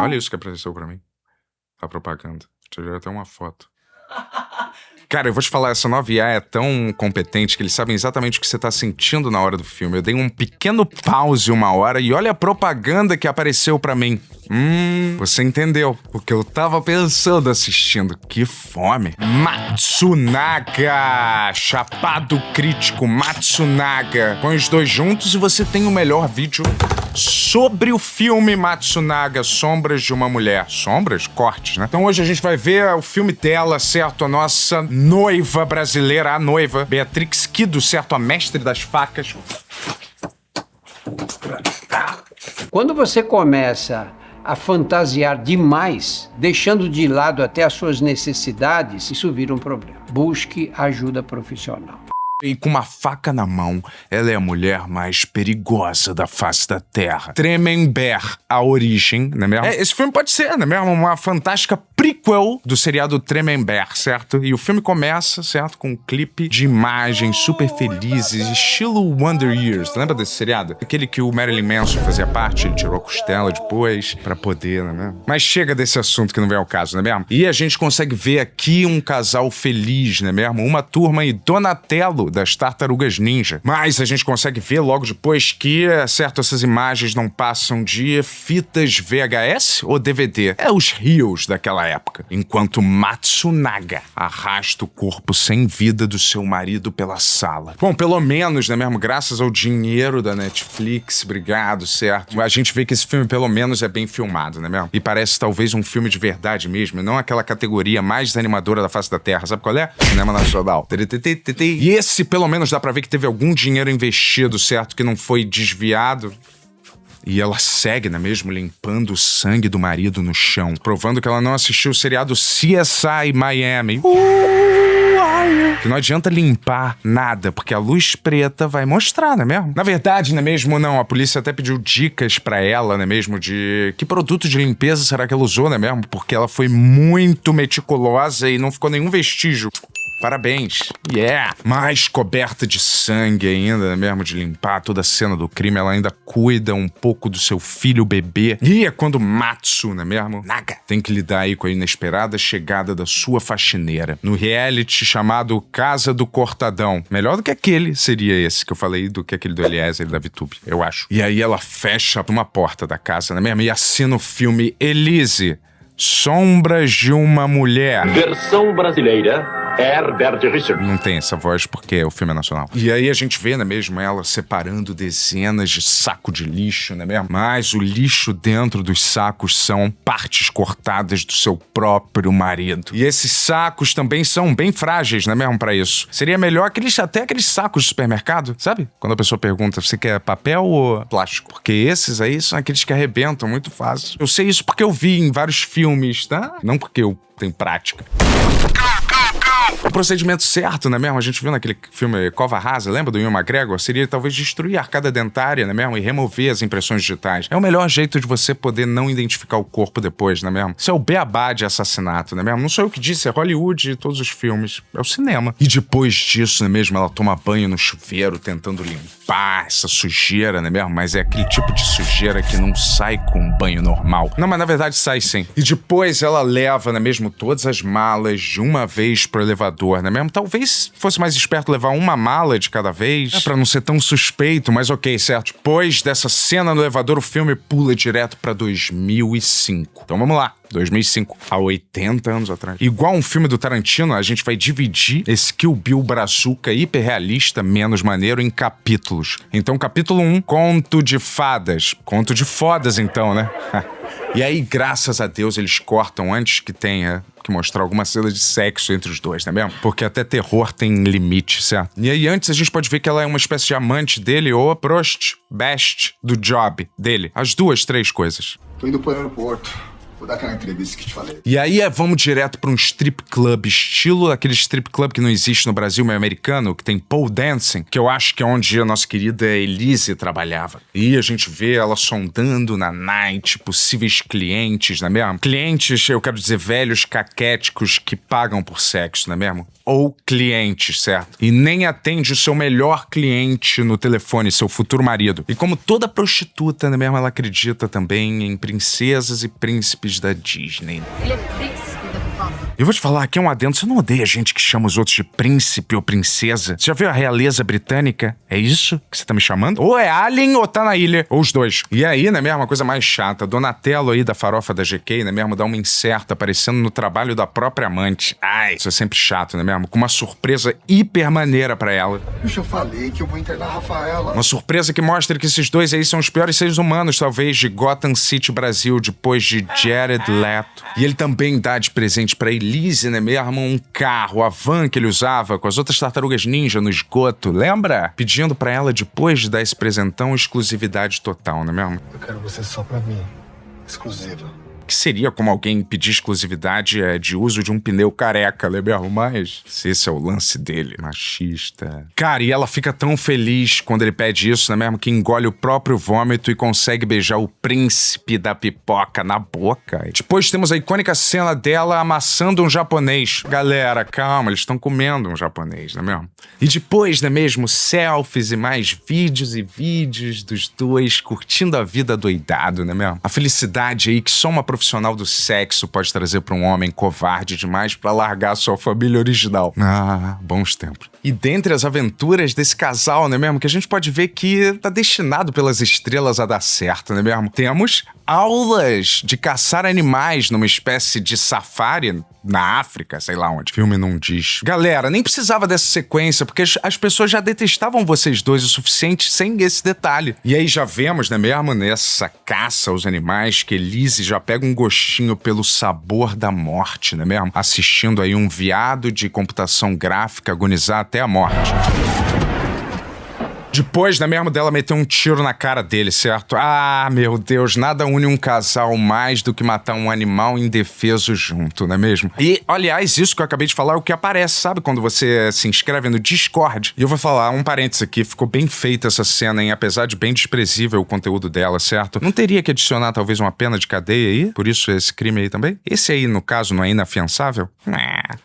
Olha isso que apareceu pra mim. A propaganda. Tirei até uma foto. Cara, eu vou te falar, essa nova IA é tão competente que eles sabem exatamente o que você tá sentindo na hora do filme. Eu dei um pequeno pause uma hora e olha a propaganda que apareceu pra mim. Você entendeu o que eu tava pensando assistindo. Que fome. Matsunaga! Chapado crítico, Matsunaga. Põe os dois juntos e você tem o melhor vídeo sobre o filme Matsunaga, Sombras de uma Mulher. Sombras? Cortes, né? Então hoje a gente vai ver o filme dela, certo? A nossa noiva brasileira, a noiva, Beatrix Kido, certo? A mestre das facas. Quando você começa a fantasiar demais, deixando de lado até as suas necessidades, isso vira um problema. Busque ajuda profissional. E com uma faca na mão, ela é a mulher mais perigosa da face da Terra. Tremembé, a origem, não é mesmo? Esse filme pode ser, não é mesmo? Uma fantástica prequel do seriado Tremembé, certo? E o filme começa, certo? Com um clipe de imagens super felizes, estilo Wonder Years. Lembra desse seriado? Aquele que o Marilyn Manson fazia parte, ele tirou a costela depois pra poder, não é mesmo? Mas chega desse assunto que não vem ao caso, não é mesmo? E a gente consegue ver aqui um casal feliz, não é mesmo? Uma turma e Donatello das Tartarugas Ninja. Mas a gente consegue ver logo depois que, certo, essas imagens não passam de fitas VHS ou DVD. É os rios daquela época. Enquanto Matsunaga arrasta o corpo sem vida do seu marido pela sala. Bom, pelo menos, né mesmo, graças ao dinheiro da Netflix, obrigado, certo? A gente vê que esse filme pelo menos é bem filmado, né mesmo? E parece talvez um filme de verdade mesmo, não aquela categoria mais animadora da face da Terra. Sabe qual é? Cinema Nacional. E esse, pelo menos, dá pra ver que teve algum dinheiro investido, certo? Que não foi desviado. E ela segue, não é mesmo? Limpando o sangue do marido no chão. Provando que ela não assistiu o seriado CSI Miami. Que não adianta limpar nada, porque a luz preta vai mostrar, não é mesmo? Na verdade, não é mesmo? Não, a polícia até pediu dicas pra ela, não é mesmo? De que produto de limpeza será que ela usou, não é mesmo? Porque ela foi muito meticulosa e não ficou nenhum vestígio. Parabéns. Yeah! Mais coberta de sangue ainda, né mesmo? De limpar toda a cena do crime. Ela ainda cuida um pouco do seu filho bebê. E é quando Matsu, não é mesmo? Naga tem que lidar aí com a inesperada chegada da sua faxineira. No reality chamado Casa do Cortadão. Melhor do que aquele seria esse que eu falei, do que aquele do Eliezer e da VTube, eu acho. E aí ela fecha uma porta da casa, não é mesmo? E assina o filme Elise, Sombras de uma Mulher. Versão brasileira, Herbert Richard. Não tem essa voz porque o filme é nacional. E aí a gente vê, não é mesmo, ela separando dezenas de saco de lixo, não é mesmo? Mas o lixo dentro dos sacos são partes cortadas do seu próprio marido. E esses sacos também são bem frágeis, não é mesmo, pra isso? Seria melhor até aqueles sacos de supermercado, sabe? Quando a pessoa pergunta, você quer papel ou plástico? Porque esses aí são aqueles que arrebentam muito fácil. Eu sei isso porque eu vi em vários filmes, tá? Não porque eu tenho prática. O procedimento certo, não é mesmo? A gente viu naquele filme Cova Rasa, lembra do Ian McGregor? Seria talvez destruir a arcada dentária, não é mesmo? E remover as impressões digitais. É o melhor jeito de você poder não identificar o corpo depois, não é mesmo? Isso é o beabá de assassinato, não é mesmo? Não sou eu que disse, é Hollywood e todos os filmes. É o cinema. E depois disso, não é mesmo? Ela toma banho no chuveiro tentando limpar essa sujeira, não é mesmo? Mas é aquele tipo de sujeira que não sai com um banho normal. Não, mas na verdade sai sim. E depois ela leva, não é mesmo? Todas as malas de uma vez pro elevador, não é mesmo? Talvez fosse mais esperto levar uma mala de cada vez, né? Pra não ser tão suspeito, mas ok, certo? Depois dessa cena no elevador, o filme pula direto pra 2005. Então vamos lá. 2005, há 80 anos atrás. Igual um filme do Tarantino, a gente vai dividir esse Kill Bill brazuca hiperrealista, menos maneiro, em capítulos. Então, capítulo 1, Conto de Fadas. Conto de fodas, então, né? E aí, graças a Deus, eles cortam antes que tenha que mostrar alguma cena de sexo entre os dois, não é mesmo? Porque até terror tem limite, certo? E aí, antes a gente pode ver que ela é uma espécie de amante dele ou a prost, best do job dele. As duas, três coisas. Tô indo pro aeroporto. Vou dar aquela entrevista que te falei. E aí vamos direto pra um strip club, estilo aquele strip club que não existe no Brasil, meio americano, que tem pole dancing, que eu acho que é onde a nossa querida Elise trabalhava. E a gente vê ela sondando na night possíveis clientes, não é mesmo? Clientes, eu quero dizer, velhos caquéticos que pagam por sexo, não é mesmo? Ou clientes, certo? E nem atende o seu melhor cliente no telefone, seu futuro marido. E como toda prostituta, não é mesmo? Ela acredita também em princesas e príncipes da Disney. Ele é príncipe da pipoca. Eu vou te falar, aqui é um adendo, você não odeia gente que chama os outros de príncipe ou princesa? Você já viu a realeza britânica? É isso que você tá me chamando? Ou é alien ou tá na ilha, ou os dois. E aí, não é mesmo? Uma coisa mais chata, Donatello aí da farofa da GK, não é mesmo? Dá uma incerta aparecendo no trabalho da própria amante. Ai, isso é sempre chato, não é mesmo? Com uma surpresa hiper maneira pra ela. Eu já falei que eu vou internar a Rafaela. Uma surpresa que mostra que esses dois aí são os piores seres humanos, talvez, de Gotham City, Brasil, depois de Jared Leto. E ele também dá de presente pra Elise, né mesmo? Um carro, a van que ele usava com as outras tartarugas ninja no esgoto, lembra? Pedindo pra ela, depois de dar esse presentão, exclusividade total, não é mesmo? Eu quero você só pra mim. Exclusiva. Que seria como alguém pedir exclusividade de uso de um pneu careca, né mesmo? Mas esse é o lance dele, machista. Cara, e ela fica tão feliz quando ele pede isso, né mesmo? Que engole o próprio vômito e consegue beijar o príncipe da pipoca na boca. E depois temos a icônica cena dela amassando um japonês. Galera, calma, eles estão comendo um japonês, não é mesmo? E depois, não é mesmo? Selfies e mais vídeos e vídeos dos dois curtindo a vida doidado, não é mesmo? A felicidade aí que só uma profissional do sexo pode trazer pra um homem covarde demais pra largar sua família original. Ah, bons tempos. E dentre as aventuras desse casal, não é mesmo? Que a gente pode ver que tá destinado pelas estrelas a dar certo, não é mesmo? Temos aulas de caçar animais numa espécie de safari na África, sei lá onde. O filme não diz. Galera, nem precisava dessa sequência, porque as pessoas já detestavam vocês dois o suficiente sem esse detalhe. E aí já vemos, né mesmo, nessa caça aos animais, que Elise já pega um gostinho pelo sabor da morte, né mesmo? Assistindo aí um viado de computação gráfica agonizar até a morte. Depois, né mesmo, dela meter um tiro na cara dele, certo? Ah, meu Deus, nada une um casal mais do que matar um animal indefeso junto, não é mesmo? E, aliás, isso que eu acabei de falar é o que aparece, sabe? Quando você se inscreve no Discord. E eu vou falar um parênteses aqui, ficou bem feita essa cena, hein? Apesar de bem desprezível o conteúdo dela, certo? Não teria que adicionar talvez uma pena de cadeia aí? Por isso esse crime aí também? Esse aí, no caso, não é inafiançável?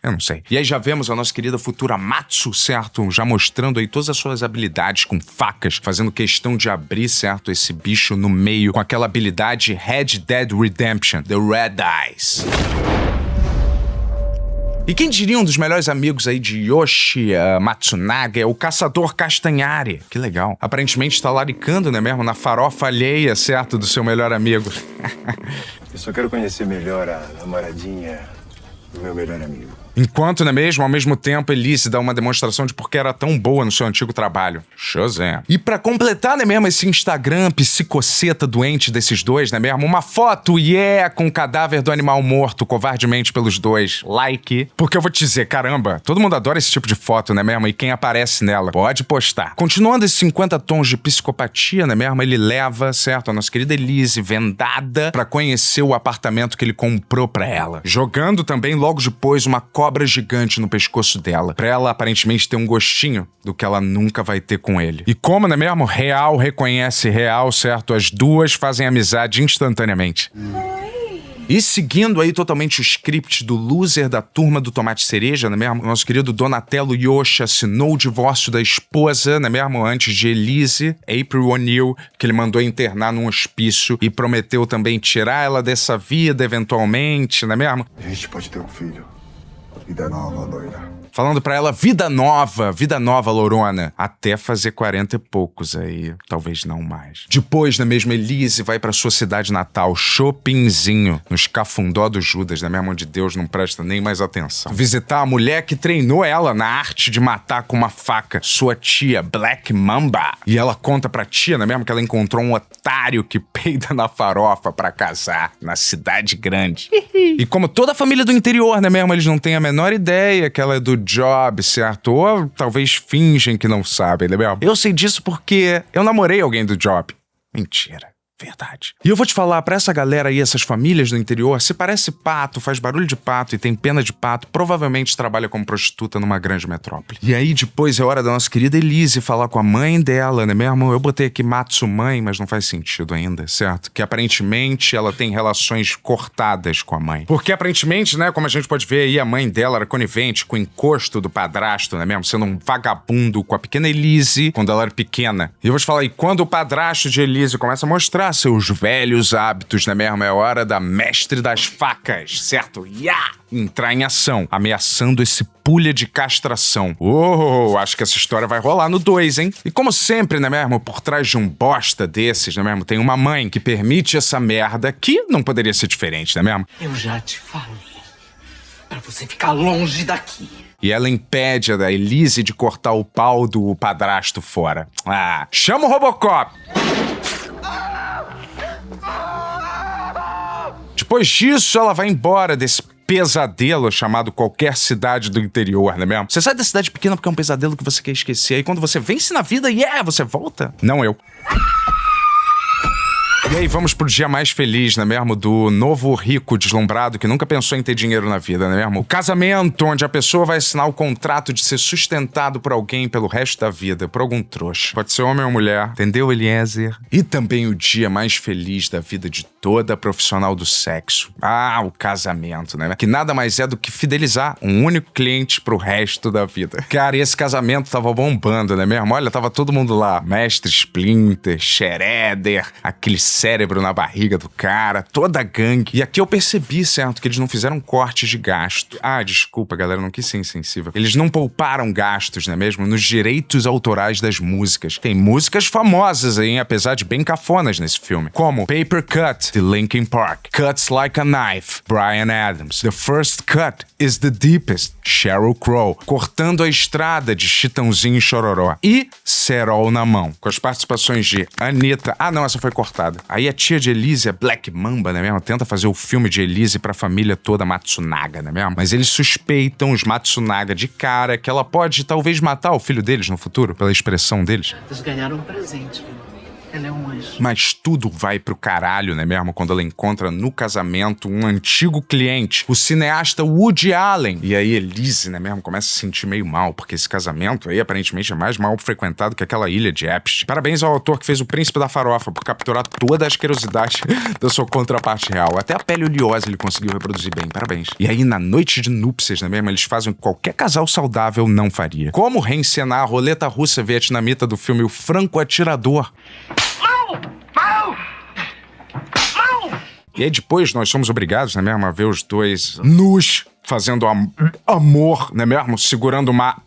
Eu não sei. E aí já vemos a nossa querida futura Matsu, certo? Já mostrando aí todas as suas habilidades com facas, fazendo questão de abrir, certo, esse bicho no meio com aquela habilidade Red Dead Redemption, The Red Eyes. E quem diria um dos melhores amigos aí de Yoshi Matsunaga é o Caçador Castanhari. Que legal. Aparentemente está laricando, né mesmo, na farofa alheia, certo, do seu melhor amigo. Eu só quero conhecer melhor a namoradinha do meu melhor amigo. Enquanto, não é mesmo? Ao mesmo tempo, Elise dá uma demonstração de por que era tão boa no seu antigo trabalho. Shazam. E pra completar, não é mesmo, esse Instagram psicoceta doente desses dois, não é mesmo? Uma foto, com o cadáver do animal morto covardemente pelos dois. Like. Porque eu vou te dizer, caramba, todo mundo adora esse tipo de foto, não é mesmo? E quem aparece nela, pode postar. Continuando esses 50 tons de psicopatia, não é mesmo? Ele leva, certo, a nossa querida Elise, vendada, pra conhecer o apartamento que ele comprou pra ela. Jogando também, logo depois, uma cobra gigante no pescoço dela, pra ela aparentemente ter um gostinho do que ela nunca vai ter com ele. E como, não é mesmo? Real reconhece real, certo? As duas fazem amizade instantaneamente. E seguindo aí totalmente o script do loser da turma do Tomate Cereja, não é mesmo? Nosso querido Donatello Yoshi assinou o divórcio da esposa, não é mesmo? Antes de Elise, April O'Neil, que ele mandou internar num hospício e prometeu também tirar ela dessa vida eventualmente, não é mesmo? A gente pode ter um filho. Vida nova, loira. Falando pra ela, vida nova, lourona. Até fazer 40 e poucos aí, talvez não mais. Depois, na mesma, Elise vai pra sua cidade natal, Chopinzinho, no escafundó do Judas, na mesma onde Deus não presta nem mais atenção. Visitar a mulher que treinou ela na arte de matar com uma faca, sua tia, Black Mamba. E ela conta pra tia, não é mesmo, que ela encontrou um otário que peida na farofa pra casar, na cidade grande. E como toda a família do interior, não é mesmo, eles não têm a menor ideia que ela é do job, certo? Ou talvez fingem que não sabem, né mesmo? Eu sei disso porque eu namorei alguém do job. Mentira. Verdade. E eu vou te falar, pra essa galera aí, essas famílias do interior, se parece pato, faz barulho de pato e tem pena de pato, provavelmente trabalha como prostituta numa grande metrópole. E aí depois é hora da nossa querida Elise falar com a mãe dela, né mesmo? Eu botei aqui Matsu-mãe, mas não faz sentido ainda, certo? Que aparentemente ela tem relações cortadas com a mãe. Porque aparentemente, né, como a gente pode ver aí, a mãe dela era conivente com o encosto do padrasto, né mesmo? Sendo um vagabundo com a pequena Elise quando ela era pequena. E eu vou te falar aí, quando o padrasto de Elise começa a mostrar seus velhos hábitos, né mesmo? É hora da mestre das facas, certo? Entrar em ação, ameaçando esse pulha de castração. Acho que essa história vai rolar no 2, hein? E como sempre, né mesmo? Por trás de um bosta desses, né mesmo? Tem uma mãe que permite essa merda que não poderia ser diferente, né mesmo? Eu já te falei pra você ficar longe daqui. E ela impede a Elise de cortar o pau do padrasto fora. Chama o Robocop! Depois disso, ela vai embora desse pesadelo chamado qualquer cidade do interior, não é mesmo? Você sai da cidade pequena porque é um pesadelo que você quer esquecer. Aí quando você vence na vida, você volta. Não eu. E aí vamos pro dia mais feliz, não é mesmo? Do novo rico deslumbrado que nunca pensou em ter dinheiro na vida, não é mesmo? O casamento, onde a pessoa vai assinar o contrato de ser sustentado por alguém pelo resto da vida, por algum trouxa. Pode ser homem ou mulher, entendeu, Eliezer? E também o dia mais feliz da vida de toda profissional do sexo. O casamento, né? Que nada mais é do que fidelizar um único cliente pro resto da vida. Cara, e esse casamento tava bombando, não é mesmo? Olha, tava todo mundo lá. Mestre Splinter, Shredder, aquele cérebro na barriga do cara, toda a gangue. E aqui eu percebi, certo, que eles não fizeram cortes de gasto. Desculpa, galera, não quis ser insensível. Eles não pouparam gastos, não é mesmo? Nos direitos autorais das músicas. Tem músicas famosas aí, apesar de bem cafonas nesse filme. Como Paper Cut, de Linkin Park, Cuts Like a Knife, Bryan Adams, The First Cut is the Deepest, Sheryl Crow, Cortando a Estrada, de Chitãozinho e Chororó, e Cerol na Mão, com as participações de Anitta. Não, essa foi cortada. Aí a tia de Elise, a Black Mamba, né mesmo? Tenta fazer o filme de Elise pra família toda Matsunaga, né mesmo? Mas eles suspeitam os Matsunaga de cara que ela pode talvez matar o filho deles no futuro, pela expressão deles. Eles ganharam um presente, filho. Ela é um anjo. Mas tudo vai pro caralho, né mesmo? Quando ela encontra no casamento um antigo cliente, o cineasta Woody Allen. E aí Elise, né mesmo, começa a se sentir meio mal, porque esse casamento aí aparentemente é mais mal frequentado que aquela ilha de Epstein. Parabéns ao autor que fez O Príncipe da Farofa por capturar toda a asquerosidade da sua contraparte real. Até a pele oleosa ele conseguiu reproduzir bem, parabéns. E aí na noite de núpcias, né mesmo, eles fazem o que qualquer casal saudável não faria. Como reencenar a roleta russa vietnamita do filme O Franco Atirador. E aí depois nós somos obrigados, né mesmo, a ver os dois nus fazendo amor, né mesmo? Segurando uma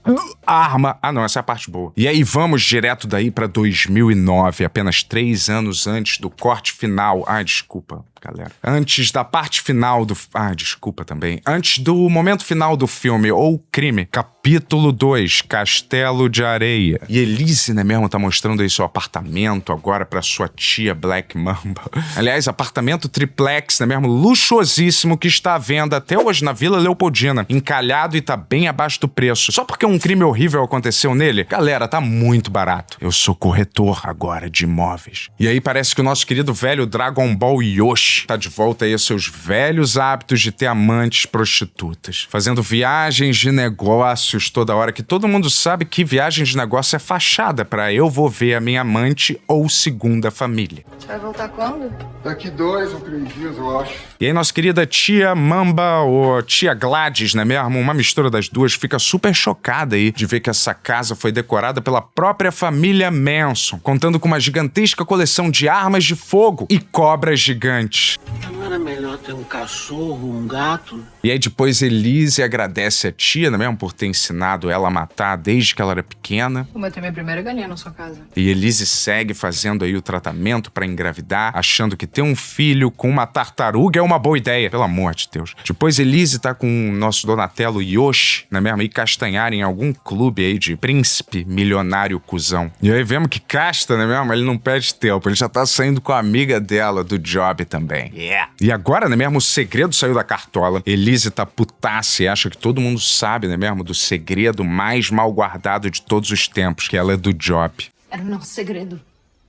arma. Não, essa é a parte boa. E aí vamos direto daí pra 2009, apenas 3 anos antes do corte final. Desculpa, galera. Antes da parte final do... desculpa também. Antes do momento final do filme, ou crime. Capítulo 2, Castelo de Areia. E Elise, né mesmo, tá mostrando aí seu apartamento agora pra sua tia Black Mamba. Aliás, apartamento triplex, né mesmo? Luxuosíssimo, que está à venda até hoje na Vila Leopoldina. Encalhado e tá bem abaixo do preço. Só porque um crime horrível aconteceu nele? Galera, tá muito barato. Eu sou corretor agora de imóveis. E aí parece que o nosso querido velho Dragon Ball Yoshi tá de volta aí aos seus velhos hábitos de ter amantes prostitutas. Fazendo viagens de negócios toda hora, que todo mundo sabe que viagem de negócio é fachada pra eu vou ver a minha amante ou segunda família. Você vai voltar quando? Daqui 2 ou 3 dias, eu acho. E aí nossa querida tia Mamba, ou tia Gladys, né mesmo? Uma mistura das duas, fica super chocada aí de ver que essa casa foi decorada pela própria família Manson, contando com uma gigantesca coleção de armas de fogo e cobras gigantes. Não era melhor ter um cachorro, um gato? E aí depois Elise agradece a tia, né mesmo? Por ter ensinado ela a matar desde que ela era pequena. Como eu tenho minha primeira galinha na sua casa. E Elise segue fazendo aí o tratamento pra engravidar, achando que ter um filho com uma tartaruga é uma boa ideia. Pelo amor de Deus. Depois Elise tá com o nosso Donatello Yoshi, né mesmo? E castanhar em algum clube aí de príncipe milionário cuzão. E aí vemos que Casta, né mesmo? Ele não perde tempo. Ele já tá saindo com a amiga dela do job também. E agora, né mesmo? O segredo saiu da cartola. Elise tá putaça e acha que todo mundo sabe, né mesmo? Do segredo mais mal guardado de todos os tempos, que ela é do job. Era o nosso segredo.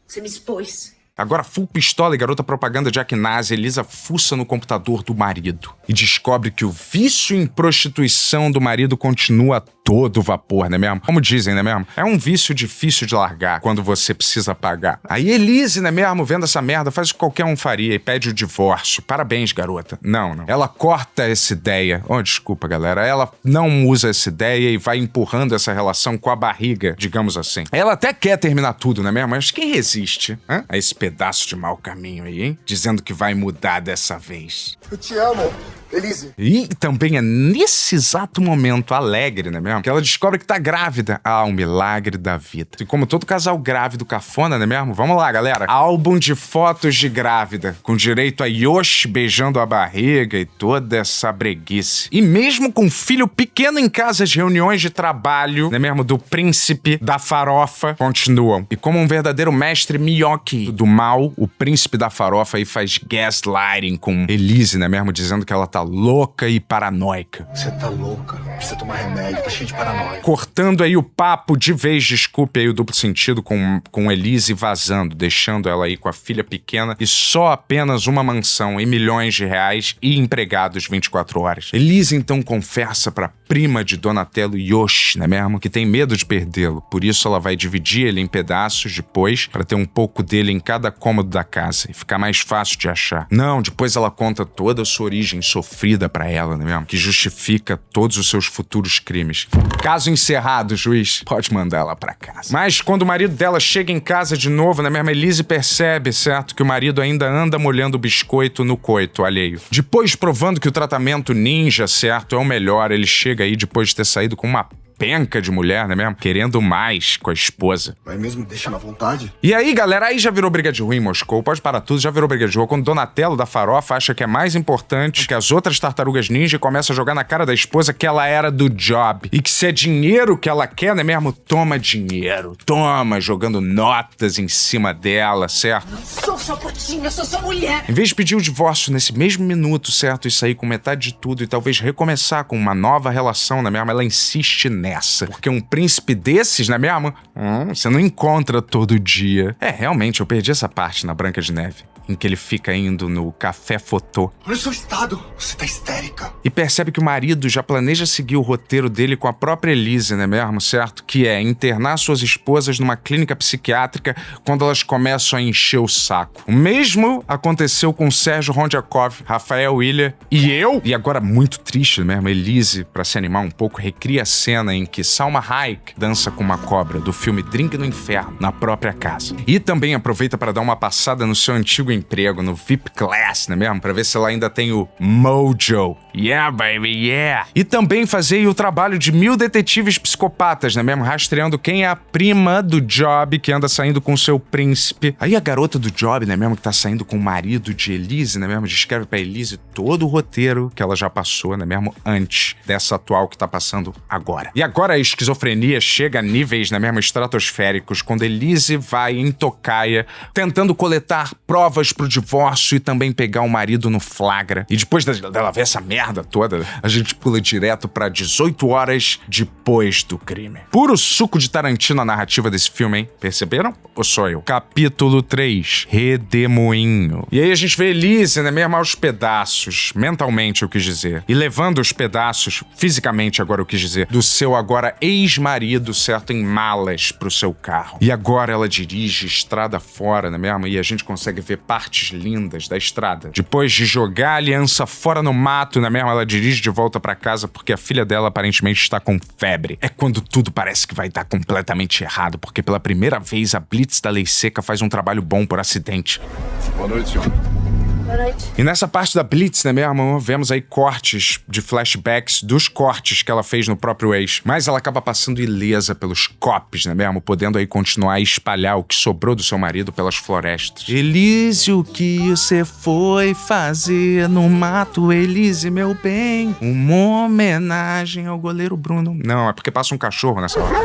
Você me expôs. Agora, full pistola e garota propaganda de Aknase, Elisa fuça no computador do marido e descobre que o vício em prostituição do marido continua a todo vapor, não é mesmo? Como dizem, não é mesmo? É um vício difícil de largar quando você precisa pagar. Aí Elise, não é mesmo, vendo essa merda, faz o que qualquer um faria e pede o divórcio. Parabéns, garota. Não. Ela corta essa ideia. Oh, desculpa, galera. Ela não usa essa ideia e vai empurrando essa relação com a barriga, digamos assim. Ela até quer terminar tudo, não é mesmo? Mas quem resiste a esse pedaço de mau caminho aí, hein? Dizendo que vai mudar dessa vez. Eu te amo, Elise. E também é nesse exato momento alegre, não é mesmo? Que ela descobre que tá grávida. Um milagre da vida. E como todo casal grávido cafona, não é mesmo? Vamos lá, galera. Álbum de fotos de grávida, com direito a Yoshi beijando a barriga e toda essa breguice. E mesmo com filho pequeno em casa, as reuniões de trabalho, não é mesmo? Do príncipe da farofa continuam. E como um verdadeiro mestre Miyake do mal, o príncipe da farofa aí faz gaslighting com Elise, não é mesmo? Dizendo que ela tá louca e paranoica. Você tá louca, precisa tomar remédio, tá cheio de paranoia. Cortando aí o papo de vez, desculpe aí o duplo sentido, com Elise vazando, deixando ela aí com a filha pequena e só apenas uma mansão e milhões de reais e empregados 24 horas. Elise então confessa pra prima de Donatello, Yoshi, não é mesmo? Que tem medo de perdê-lo, por isso ela vai dividir ele em pedaços depois pra ter um pouco dele em cada cômodo da casa e ficar mais fácil de achar. Não, depois ela conta toda a sua origem sofrida pra ela, não é mesmo? Que justifica todos os seus futuros crimes. Caso encerrado, juiz, pode mandar ela pra casa. Mas quando o marido dela chega em casa de novo, na mesma, Elise percebe, certo, que o marido ainda anda molhando o biscoito no coito alheio. Depois, provando que o tratamento ninja, certo, é o melhor, ele chega aí depois de ter saído com uma penca de mulher, né mesmo? Querendo mais com a esposa. Vai mesmo deixar na vontade? E aí, galera, aí já virou briga de rua em Moscou. Pode parar tudo, já virou briga de rua. Quando Donatello da farofa acha que é mais importante que as outras tartarugas ninja e começa a jogar na cara da esposa que ela era do job. E que se é dinheiro que ela quer, né mesmo? Toma dinheiro. Toma, jogando notas em cima dela, certo? Sou sua putinha, sou sua mulher. Em vez de pedir o divórcio nesse mesmo minuto, certo? E sair com metade de tudo e talvez recomeçar com uma nova relação, né mesmo? Ela insiste nessa. Porque um príncipe desses, não é mesmo? Você não encontra todo dia. Realmente, eu perdi essa parte na Branca de Neve, em que ele fica indo no café fotô. Olha o seu estado, você tá histérica. E percebe que o marido já planeja seguir o roteiro dele com a própria Elise, não é mesmo, certo? Que é internar suas esposas numa clínica psiquiátrica quando elas começam a encher o saco. O mesmo aconteceu com Sérgio Rondjakov, Rafael Ilha e eu. E agora, muito triste mesmo, Elise, pra se animar um pouco, recria a cena em que Salma Hayek dança com uma cobra do filme Drink no Inferno, na própria casa. E também aproveita para dar uma passada no seu antigo emprego, no VIP Class, não é mesmo? Pra ver se ela ainda tem o mojo. Yeah, baby, yeah! E também fazer o trabalho de 1000 detetives psicopatas, não é mesmo? Rastreando quem é a prima do Job que anda saindo com seu príncipe. Aí a garota do Job, não é mesmo? Que tá saindo com o marido de Elise, não é mesmo? Descreve pra Elise todo o roteiro que ela já passou, não é mesmo? Antes dessa atual que tá passando agora. E agora a esquizofrenia chega a níveis, não é mesmo? Estratosféricos, quando Elise vai em tocaia, tentando coletar provas pro divórcio e também pegar o marido no flagra. E depois dela ver essa merda toda, a gente pula direto pra 18 horas depois do crime. Puro suco de Tarantino a narrativa desse filme, hein? Perceberam? Ou só eu? Capítulo 3. Redemoinho. E aí a gente vê Elise, né, mesmo aos pedaços, mentalmente eu quis dizer, e levando os pedaços, fisicamente agora eu quis dizer, do seu agora ex-marido, certo, em malas pro seu carro. E agora ela dirige estrada fora, né mesmo? E a gente consegue ver partes lindas da estrada. Depois de jogar a aliança fora no mato, né mesmo? Ela dirige de volta pra casa porque a filha dela aparentemente está com febre. É quando tudo parece que vai dar completamente errado, porque pela primeira vez a Blitz da Lei Seca faz um trabalho bom por acidente. Boa noite, senhor. E nessa parte da Blitz, né mesmo, vemos aí cortes de flashbacks dos cortes que ela fez no próprio ex. Mas ela acaba passando ilesa pelos copos, né mesmo, podendo aí continuar a espalhar o que sobrou do seu marido pelas florestas. Elise, o que você foi fazer no mato, Elise, meu bem? Uma homenagem ao goleiro Bruno. Não, é porque passa um cachorro nessa hora.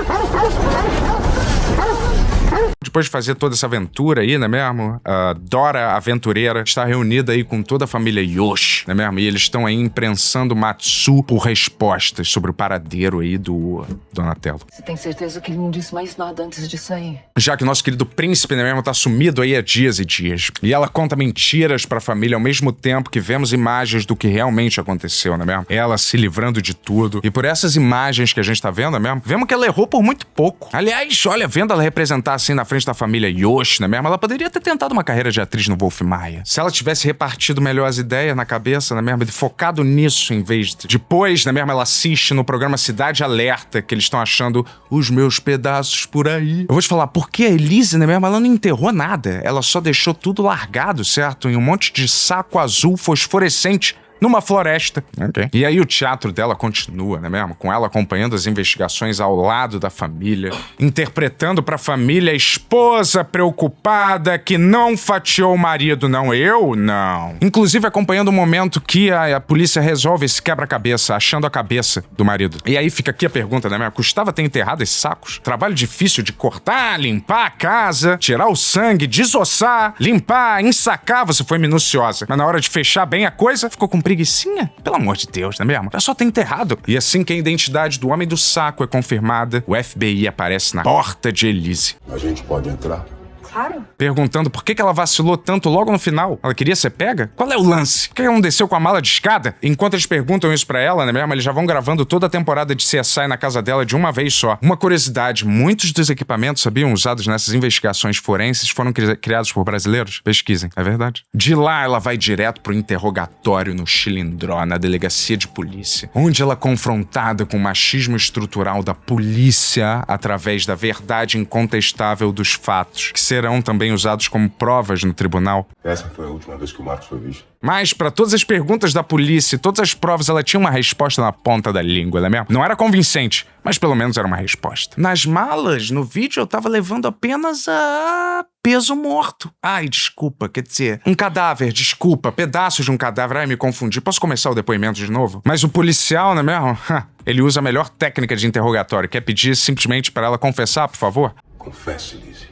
depois de fazer toda essa aventura aí, não é mesmo? A Dora Aventureira está reunida aí com toda a família Yoshi, não é mesmo? E eles estão aí imprensando Matsu por respostas sobre o paradeiro aí do Donatello. Você tem certeza que ele não disse mais nada antes de sair? Já que o nosso querido príncipe, né mesmo, tá sumido aí há dias e dias. E ela conta mentiras pra família ao mesmo tempo que vemos imagens do que realmente aconteceu, né mesmo? Ela se livrando de tudo. E por essas imagens que a gente tá vendo, né mesmo? Vemos que ela errou por muito pouco. Aliás, olha, vendo ela representar assim na frente da família Yoshi, né mesmo? Ela poderia ter tentado uma carreira de atriz no Wolf Maia. Se ela tivesse repartido melhor as ideias na cabeça, né mesmo? Focado nisso em vez de... Depois, né mesmo? Ela assiste no programa Cidade Alerta, que eles estão achando os meus pedaços por aí. Eu vou te falar, porque a Elise, né mesmo? Ela não enterrou nada. Ela só deixou tudo largado, certo? Em um monte de saco azul fosforescente numa floresta. Okay. E aí o teatro dela continua, né mesmo? Com ela acompanhando as investigações ao lado da família, interpretando pra família a esposa preocupada que não fatiou o marido, não. Eu? Não. Inclusive acompanhando o momento que a polícia resolve esse quebra-cabeça, achando a cabeça do marido. E aí fica aqui a pergunta, né mesmo? Custava ter enterrado esses sacos? Trabalho difícil de cortar, limpar a casa, tirar o sangue, desossar, limpar, ensacar. Você foi minuciosa. Mas na hora de fechar bem a coisa, ficou com preguicinha? Pelo amor de Deus, não é mesmo? É só ter enterrado. E assim que a identidade do homem do saco é confirmada, o FBI aparece na porta de Elise. A gente pode entrar? Claro. Perguntando por que ela vacilou tanto logo no final. Ela queria ser pega? Qual é o lance? Por que ela não desceu com a mala de escada? Enquanto eles perguntam isso pra ela, né mesmo? Eles já vão gravando toda a temporada de CSI na casa dela de uma vez só. Uma curiosidade, muitos dos equipamentos, sabiam, usados nessas investigações forenses foram criados por brasileiros? Pesquisem, é verdade. De lá, ela vai direto pro interrogatório no Chilindró, na delegacia de polícia, onde ela é confrontada com o machismo estrutural da polícia através da verdade incontestável dos fatos, que serão também usados como provas no tribunal. Essa foi a última vez que o Marcos foi visto. Mas, para todas as perguntas da polícia e todas as provas, ela tinha uma resposta na ponta da língua, não é mesmo? Não era convincente, mas pelo menos era uma resposta. Nas malas, no vídeo, eu tava levando apenas a peso morto. Ai, desculpa, quer dizer, um cadáver, desculpa, pedaços de um cadáver. Ai, me confundi. Posso começar o depoimento de novo? Mas o policial, não é mesmo? Ele usa a melhor técnica de interrogatório. Quer pedir simplesmente para ela confessar, por favor? Confesse, Lizzie.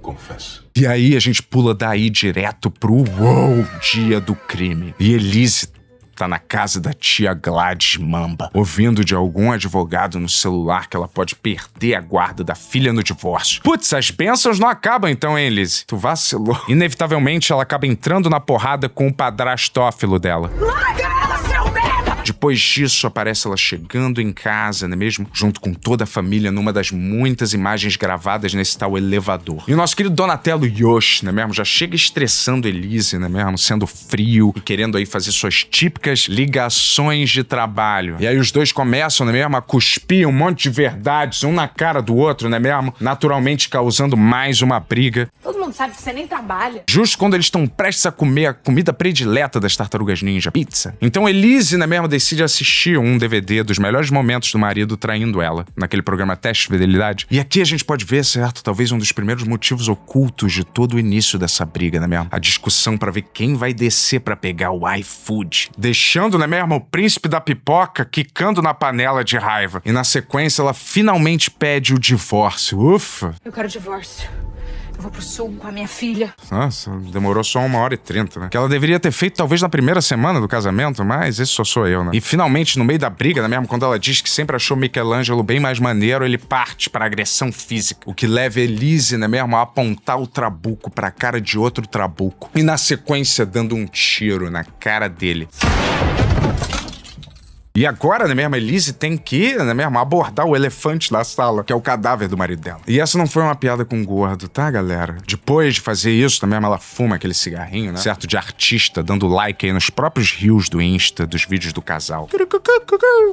Confessa. E aí a gente pula daí direto pro dia do crime. E Elise tá na casa da tia Gladys Mamba, ouvindo de algum advogado no celular que ela pode perder a guarda da filha no divórcio. Putz, as bênçãos não acabam então, hein, Elise? Tu vacilou. Inevitavelmente, ela acaba entrando na porrada com o padrastófilo dela. Larga ela, seu merda! Depois disso, aparece ela chegando em casa, não é mesmo? Junto com toda a família, numa das muitas imagens gravadas nesse tal elevador. E o nosso querido Donatello Yoshi, não é mesmo? Já chega estressando Elise, não é mesmo? Sendo frio e querendo aí fazer suas típicas ligações de trabalho. E aí os dois começam, não é mesmo? A cuspir um monte de verdades, um na cara do outro, não é mesmo? Naturalmente causando mais uma briga. Todo mundo sabe que você nem trabalha. Justo quando eles estão prestes a comer a comida predileta das Tartarugas Ninja, pizza. Então Elise, não é mesmo? Decide assistir um DVD dos melhores momentos do marido traindo ela, naquele programa Teste de Fidelidade. E aqui a gente pode ver, certo, talvez um dos primeiros motivos ocultos de todo o início dessa briga, não é mesmo? A discussão pra ver quem vai descer pra pegar o iFood. Deixando, não é mesmo, o príncipe da pipoca quicando na panela de raiva. E na sequência ela finalmente pede o divórcio. Ufa! Eu quero divórcio. Eu vou pro sul com a minha filha. Nossa, demorou só 1h30, né? Que ela deveria ter feito talvez na primeira semana do casamento, mas esse só sou eu, né? E finalmente, no meio da briga, né mesmo, quando ela diz que sempre achou Michelangelo bem mais maneiro, ele parte pra agressão física. O que leva Elise, né mesmo, a apontar o trabuco pra cara de outro trabuco. E na sequência, dando um tiro na cara dele. E agora, né mesmo, Elise tem que, né mesmo, abordar o elefante da sala, que é o cadáver do marido dela. E essa não foi uma piada com gordo, tá, galera? Depois de fazer isso, né mesmo, ela fuma aquele cigarrinho, né? Certo, de artista, dando like aí nos próprios reels do Insta, dos vídeos do casal.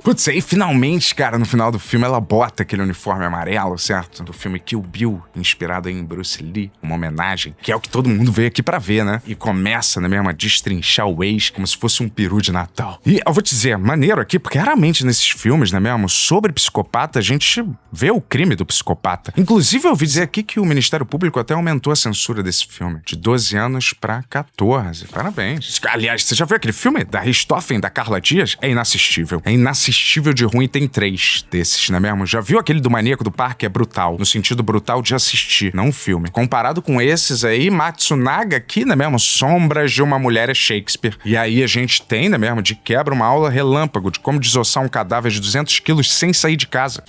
Putz, aí finalmente, cara, no final do filme, ela bota aquele uniforme amarelo, certo? Do filme Kill Bill, inspirado em Bruce Lee, uma homenagem, que é o que todo mundo veio aqui pra ver, né? E começa, né mesmo, a destrinchar o ex como se fosse um peru de Natal. E eu vou te dizer, maneiro aqui aqui, porque raramente nesses filmes, né mesmo, sobre psicopata, a gente vê o crime do psicopata. Inclusive, eu ouvi dizer aqui que o Ministério Público até aumentou a censura desse filme, de 12 anos pra 14. Parabéns. Aliás, você já viu aquele filme da Richthofen, da Carla Dias? É inassistível. É inassistível de ruim, tem 3 desses, né mesmo? Já viu aquele do Maníaco do Parque? É brutal, no sentido brutal de assistir, não um filme. Comparado com esses aí, Matsunaga aqui, né mesmo? Sombras de uma Mulher é Shakespeare. E aí a gente tem, né mesmo, de quebra uma aula relâmpago de como desossar um cadáver de 200 quilos sem sair de casa.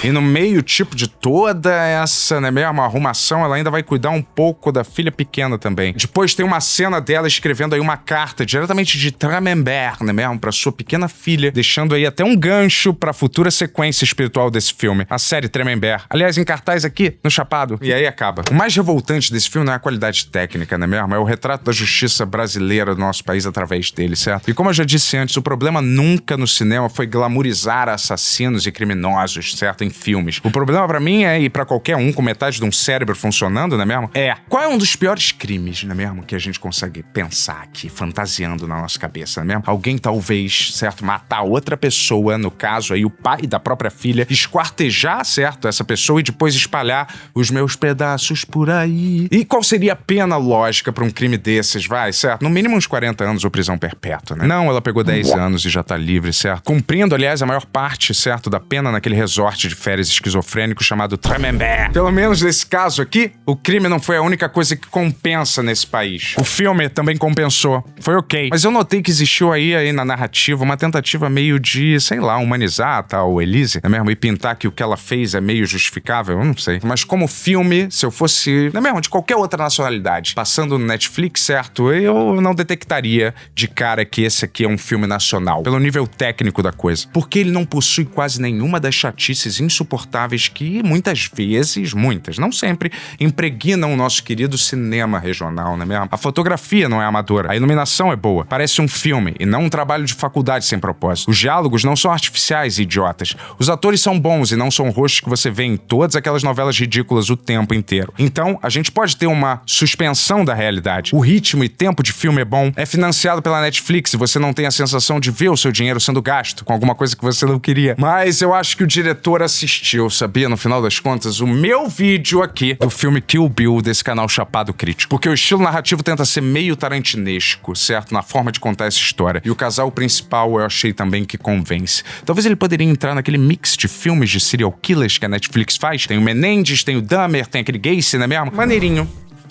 E no meio, tipo, de toda essa, né, mesmo, arrumação, ela ainda vai cuidar um pouco da filha pequena também. Depois tem uma cena dela escrevendo aí uma carta diretamente de Tremembert, né, mesmo, pra sua pequena filha, deixando aí até um gancho pra futura sequência espiritual desse filme, a série Tremembert. Aliás, em cartaz aqui, no Chapado. E aí acaba. O mais revoltante desse filme não é a qualidade técnica, né, mesmo? É o retrato da justiça brasileira do nosso país através dele, certo? E como eu já disse antes, o problema nunca no cinema foi glamourizar assassinos e criminosos, certo? Em filmes. O problema pra mim é, e pra qualquer um com metade de um cérebro funcionando, não é mesmo? Qual é um dos piores crimes, não é mesmo? Que a gente consegue pensar aqui, fantasiando na nossa cabeça, não é mesmo? Alguém talvez, certo, matar outra pessoa, no caso aí o pai da própria filha, esquartejar, certo, essa pessoa e depois espalhar os meus pedaços por aí. E qual seria a pena lógica pra um crime desses, vai, certo? No mínimo uns 40 anos ou prisão perpétua, né? Não, ela pegou 10 anos e já tá livre, certo? Cumprindo, aliás, a maior parte, certo, da pena naquele resort de férias esquizofrênico chamado Tremembert. Pelo menos nesse caso aqui, o crime não foi a única coisa que compensa nesse país. O filme também compensou. Foi ok. Mas eu notei que existiu aí na narrativa uma tentativa meio de, sei lá, humanizar a tal Elise, não é mesmo? E pintar que o que ela fez é meio justificável, eu não sei. Mas como filme, se eu fosse, não é mesmo, de qualquer outra nacionalidade, passando no Netflix, certo, eu não detectaria de cara que esse aqui é um filme nacional, pelo nível técnico da coisa. Porque ele não possui quase nenhuma das chatices insuportáveis que muitas vezes, não sempre, impregnam o nosso querido cinema regional, não é mesmo? A fotografia não é amadora, a iluminação é boa, parece um filme e não um trabalho de faculdade sem propósito. Os diálogos não são artificiais e idiotas. Os atores são bons e não são rostos que você vê em todas aquelas novelas ridículas o tempo inteiro. Então, a gente pode ter uma suspensão da realidade. O ritmo e tempo de filme é bom, é financiado pela Netflix e você não tem a sensação de ver o seu dinheiro sendo gasto com alguma coisa que você não queria. Mas eu acho que o diretor assistiu, sabia, no final das contas, o meu vídeo aqui do filme Kill Bill desse canal Chapado Crítico. Porque o estilo narrativo tenta ser meio tarantinesco, certo? Na forma de contar essa história. E o casal principal eu achei também que convence. Talvez ele poderia entrar naquele mix de filmes de serial killers que a Netflix faz. Tem o Menendez, tem o Dahmer, tem aquele Gacy, não é mesmo? Maneirinho.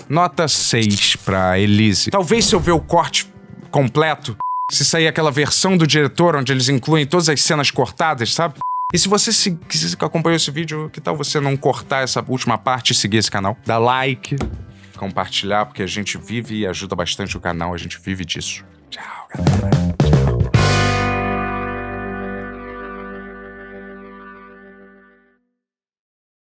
Nota 6 pra Elise. Talvez se eu ver o corte completo, se sair aquela versão do diretor onde eles incluem todas as cenas cortadas, sabe? E se você acompanhou esse vídeo, que tal você não cortar essa última parte e seguir esse canal? Dá like, compartilhar, porque a gente vive e ajuda bastante o canal, a gente vive disso. Tchau, galera.